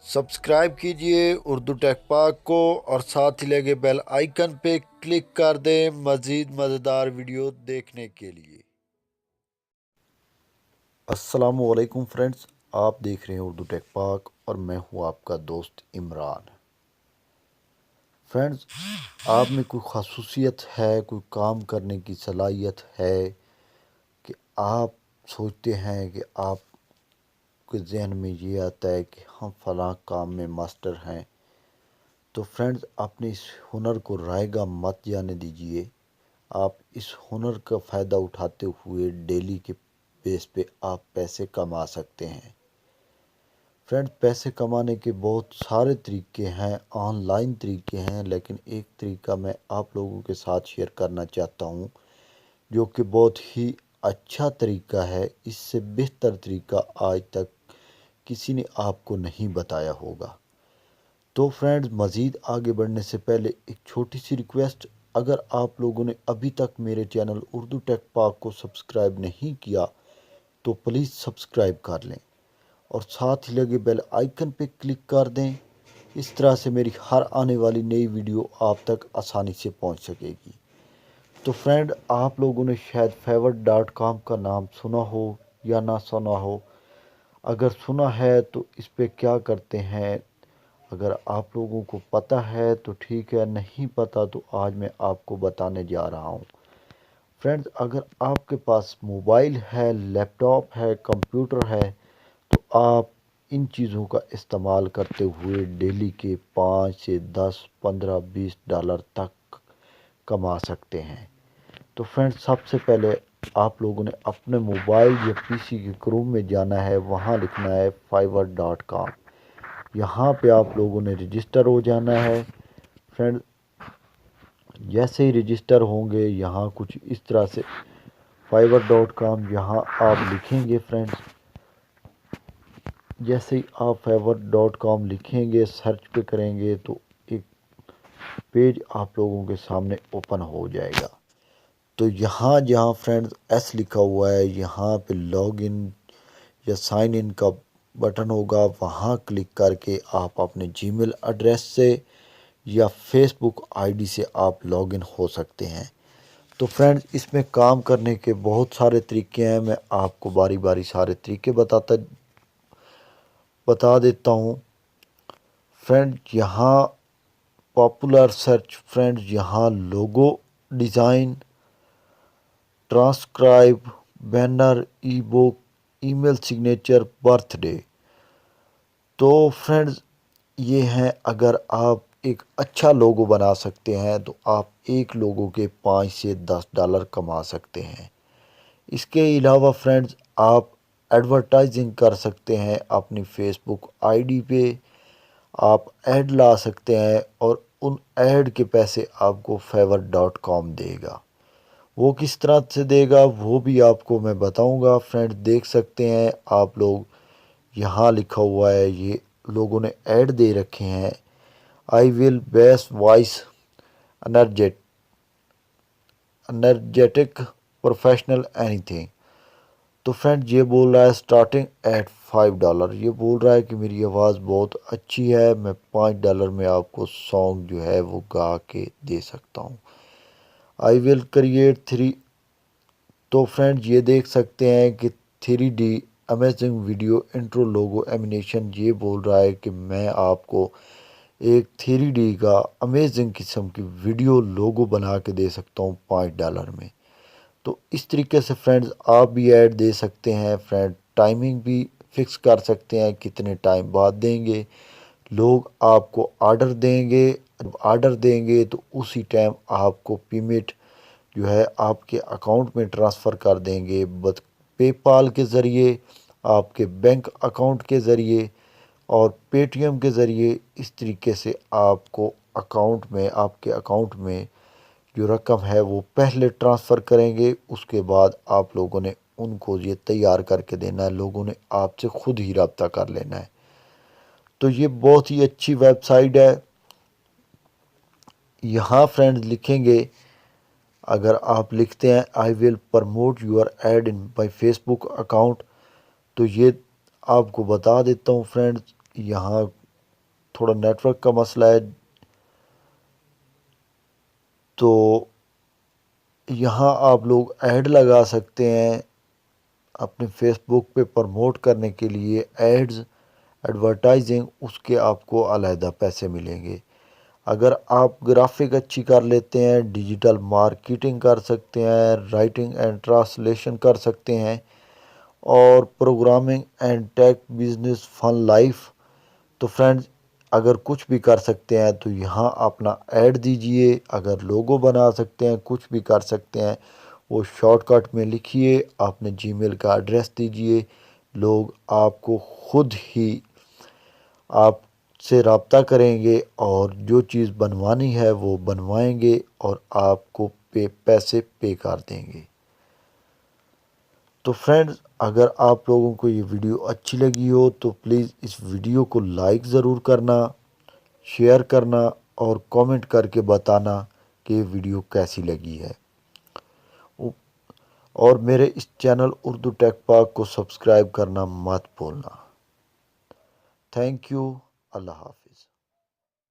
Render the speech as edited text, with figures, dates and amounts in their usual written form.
Subscribe کیجئے اردو ٹیک پاک کو اور ساتھ ہی لگے بیل آئیکن پہ کلک کر دیں مزید مزیدار ویڈیو دیکھنے کے لیے۔ السلام علیکم فرینڈز، آپ دیکھ رہے ہیں اردو ٹیک پاک اور میں ہوں آپ کا دوست عمران۔ فرینڈز، آپ میں کوئی خصوصیت ہے، کوئی کام کرنے کی صلاحیت ہے کہ آپ سوچتے ہیں کہ آپ کے ذہن میں یہ آتا ہے کہ ہم فلاں کام میں ماسٹر ہیں، تو فرینڈز اپنے اس ہنر کو رائے گا مت جانے دیجیے۔ آپ اس ہنر کا فائدہ اٹھاتے ہوئے ڈیلی کے بیس پہ آپ پیسے کما سکتے ہیں۔ فرینڈ، پیسے کمانے کے بہت سارے طریقے ہیں، آن لائن طریقے ہیں، لیکن ایک طریقہ میں آپ لوگوں کے ساتھ شیئر کرنا چاہتا ہوں جو کہ بہت ہی اچھا طریقہ ہے۔ اس سے بہتر طریقہ آج تک کسی نے آپ کو نہیں بتایا ہوگا۔ تو فرینڈز، مزید آگے بڑھنے سے پہلے ایک چھوٹی سی ریکویسٹ، اگر آپ لوگوں نے ابھی تک میرے چینل اردو ٹیک پاک کو سبسکرائب نہیں کیا تو پلیز سبسکرائب کر لیں اور ساتھ ہی لگے بیل آئیکن پہ کلک کر دیں۔ اس طرح سے میری ہر آنے والی نئی ویڈیو آپ تک آسانی سے پہنچ سکے گی۔ تو فرینڈ، آپ لوگوں نے شاید fiverr.com کا نام سنا ہو یا نہ سنا ہو۔ اگر سنا ہے تو اس پہ کیا کرتے ہیں، اگر آپ لوگوں کو پتہ ہے تو ٹھیک ہے، نہیں پتہ تو آج میں آپ کو بتانے جا رہا ہوں۔ فرینڈز، اگر آپ کے پاس موبائل ہے، لیپ ٹاپ ہے، کمپیوٹر ہے تو آپ ان چیزوں کا استعمال کرتے ہوئے ڈیلی کے 5 سے 10 15 20 ڈالر تک کما سکتے ہیں۔ تو فرینڈز، سب سے پہلے آپ لوگوں نے اپنے موبائل یا پی سی کے کروم میں جانا ہے، وہاں لکھنا ہے fiverr.com۔ یہاں پہ آپ لوگوں نے رجسٹر ہو جانا ہے۔ فرینڈ، جیسے ہی رجسٹر ہوں گے یہاں کچھ اس طرح سے fiverr.com یہاں آپ لکھیں گے۔ فرینڈز، جیسے ہی آپ fiverr.com لکھیں گے، سرچ پہ کریں گے تو ایک پیج آپ لوگوں کے سامنے اوپن ہو جائے گا۔ تو یہاں جہاں فرینڈز ایس لکھا ہوا ہے، یہاں پہ لاگ ان یا سائن ان کا بٹن ہوگا، وہاں کلک کر کے آپ اپنے جی میل ایڈریس سے یا فیس بک آئی ڈی سے آپ لاگ ان ہو سکتے ہیں۔ تو فرینڈز، اس میں کام کرنے کے بہت سارے طریقے ہیں، میں آپ کو باری باری سارے طریقے بتا دیتا ہوں۔ فرینڈ، یہاں پاپولر سرچ، فرینڈ یہاں لوگو ڈیزائن، ٹرانسکرائب، بینر، ای بک، ای میل سگنیچر، برتھ ڈے۔ تو فرینڈز، یہ ہیں، اگر آپ ایک اچھا لوگو بنا سکتے ہیں تو آپ ایک لوگو کے 5 سے 10 ڈالر کما سکتے ہیں۔ اس کے علاوہ فرینڈز، آپ ایڈورٹائزنگ کر سکتے ہیں اپنی فیس بک آئی ڈی پہ، آپ ایڈ لا سکتے ہیں اور ان ایڈ کے پیسے آپ کو fiverr.com دے گا۔ وہ کس طرح سے دے گا وہ بھی آپ کو میں بتاؤں گا۔ فرینڈ، دیکھ سکتے ہیں آپ لوگ، یہاں لکھا ہوا ہے، یہ لوگوں نے ایڈ دے رکھے ہیں، I will base voice energetic professional anything. تو فرینڈ، یہ بول رہا ہے اسٹارٹنگ ایٹ $5۔ یہ بول رہا ہے کہ میری آواز بہت اچھی ہے، میں $5 میں آپ کو سانگ جو ہے وہ گا کے دے سکتا ہوں۔ آئی ول کریٹ 3۔ تو فرینڈ، یہ دیکھ سکتے ہیں کہ 3D امیزنگ ویڈیو انٹرو لوگو اینیمیشن، یہ بول رہا ہے کہ میں آپ کو ایک 3D کا امیزنگ قسم کی ویڈیو لوگو بنا کے دے سکتا ہوں $5 میں۔ تو اس طریقے سے فرینڈز آپ بھی ایڈ دے سکتے ہیں۔ فرینڈ، ٹائمنگ بھی فکس کر سکتے ہیں، کتنے ٹائم بعد دیں گے۔ لوگ آپ کو آرڈر دیں گے، جب آرڈر دیں گے تو اسی ٹائم آپ کو پیمنٹ جو ہے آپ کے اکاؤنٹ میں ٹرانسفر کر دیں گے، پے پال کے ذریعے، آپ کے بینک اکاؤنٹ کے ذریعے اور پے ٹی ایم کے ذریعے۔ اس طریقے سے آپ کو آپ کے اکاؤنٹ میں جو رقم ہے وہ پہلے ٹرانسفر کریں گے، اس کے بعد آپ لوگوں نے ان کو یہ تیار کر کے دینا ہے، لوگوں نے آپ سے خود ہی رابطہ کر لینا ہے۔ تو یہ بہت ہی اچھی ویب سائٹ ہے۔ یہاں فرینڈ لکھیں گے، اگر آپ لکھتے ہیں I will promote your ad in my Facebook account, تو یہ آپ کو بتا دیتا ہوں فرینڈز، یہاں تھوڑا نیٹ ورک کا مسئلہ ہے، تو یہاں آپ لوگ ایڈ لگا سکتے ہیں اپنے فیس بک پہ پروموٹ کرنے کے لیے ایڈز، ایڈورٹائزنگ، اس کے آپ کو علیحدہ پیسے ملیں گے۔ اگر آپ گرافک اچھی کر لیتے ہیں، ڈیجیٹل مارکیٹنگ کر سکتے ہیں، رائٹنگ اینڈ ٹرانسلیشن کر سکتے ہیں، اور programming and tech business fun life, تو فرینڈز اگر کچھ بھی کر سکتے ہیں تو یہاں اپنا ایڈ دیجئے۔ اگر لوگو بنا سکتے ہیں، کچھ بھی کر سکتے ہیں، وہ شارٹ کٹ میں لکھیے، آپ نے جی میل کا ایڈریس دیجئے، لوگ آپ کو خود ہی آپ سے رابطہ کریں گے اور جو چیز بنوانی ہے وہ بنوائیں گے اور آپ کو پیسے پے کر دیں گے۔ تو فرینڈز اگر آپ لوگوں کو یہ ویڈیو اچھی لگی ہو تو پلیز اس ویڈیو کو لائک ضرور کرنا، شیئر کرنا اور کامنٹ کر کے بتانا کہ یہ ویڈیو کیسی لگی ہے، اور میرے اس چینل اردو ٹیک پاک کو سبسکرائب کرنا مت بھولنا۔ تھینک یو، اللہ حافظ۔